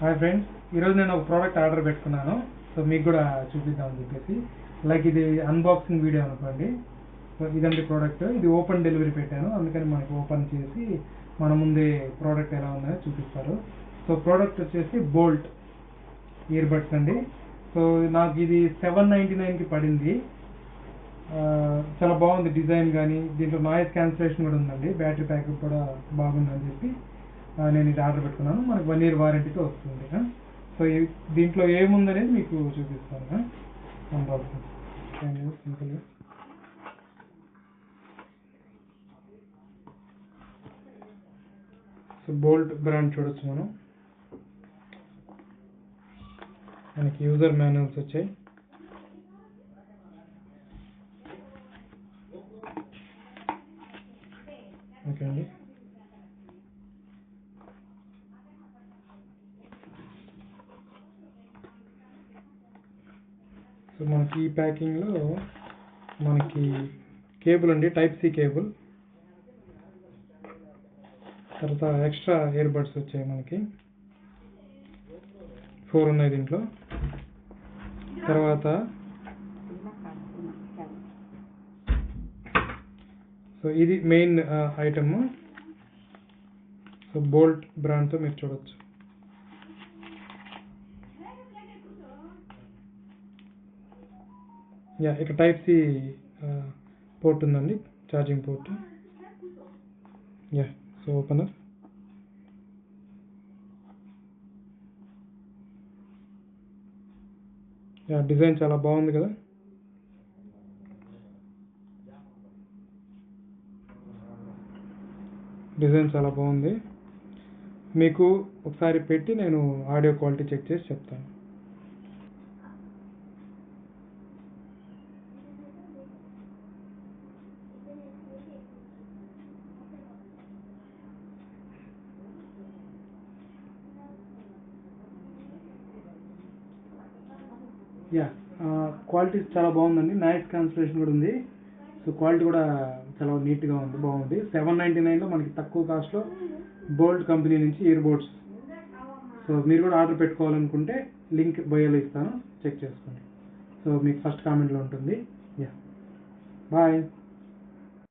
Hi friends, ఈరోజు నేను ఒక ప్రోడక్ట్ ఆర్డర్ పెట్టుకున్నాను. సో మీకు కూడా చూపిద్దామని చెప్పేసి, లైక్ ఇది అన్బాక్సింగ్ వీడియో అనుకోండి. సో ఇదండి ప్రోడక్ట్. ఇది ఓపెన్ డెలివరీ పెట్టాను, అందుకని మనకి ఓపెన్ చేసి మన ముందే ప్రోడక్ట్ ఎలా ఉందని చూపిస్తారు. సో ప్రోడక్ట్ వచ్చేసి బోల్ట్ ఇయర్ బడ్స్ అండి. సో నాకు ఇది 799కి పడింది. చాలా బాగుంది డిజైన్, కానీ దీంట్లో నాయిస్ క్యాన్సిలేషన్ కూడా ఉందండి. బ్యాటరీ బ్యాకప్ కూడా బాగుందని చెప్పి నేను ఇది ఆర్డర్ పెట్టుకున్నాను. మనకు 1 year వారంటీతో వస్తుంది. సో దీంట్లో ఏముందనేది మీకు చూపిస్తాను. సింపుల్. సో బోల్ట్ బ్రాండ్ చూడొచ్చు మనం. మనకి యూజర్ మాన్యువల్స్ వచ్చాయి. ఓకే అండి. సో మనకి ఈ ప్యాకింగ్లో మనకి కేబుల్ అండి, టైప్ సి కేబుల్. తర్వాత ఎక్స్ట్రా ఇయర్ బడ్స్ వచ్చాయి, మనకి 4 ఉన్నాయి దీంట్లో. తర్వాత సో ఇది మెయిన్ ఐటమ్. సో బోల్ట్ బ్రాండ్తో మీరు చూడొచ్చు. ఇక టైప్ సి పోర్ట్ ఉందండి, charging port. So opener. Design చాలా బాగుంది కదా. డిజైన్ చాలా బాగుంది. మీకు ఒకసారి పెట్టి నేను ఆడియో క్వాలిటీ చెక్ చేసి చెప్తాను. క్వాలిటీ చాలా బాగుందండి. నాయిస్ క్యాన్సిలేషన్ కూడా ఉంది. సో క్వాలిటీ కూడా చాలా నీట్గా ఉంది, బాగుంది. 799లో మనకి తక్కువ కాస్ట్లో బోల్ట్ కంపెనీ నుంచి ఇయర్ బడ్స్. సో మీరు కూడా ఆర్డర్ పెట్టుకోవాలనుకుంటే లింక్ బయోలో ఇస్తాను, చెక్ చేసుకోండి. సో మీకు ఫస్ట్ కామెంట్లో ఉంటుంది. బాయ్.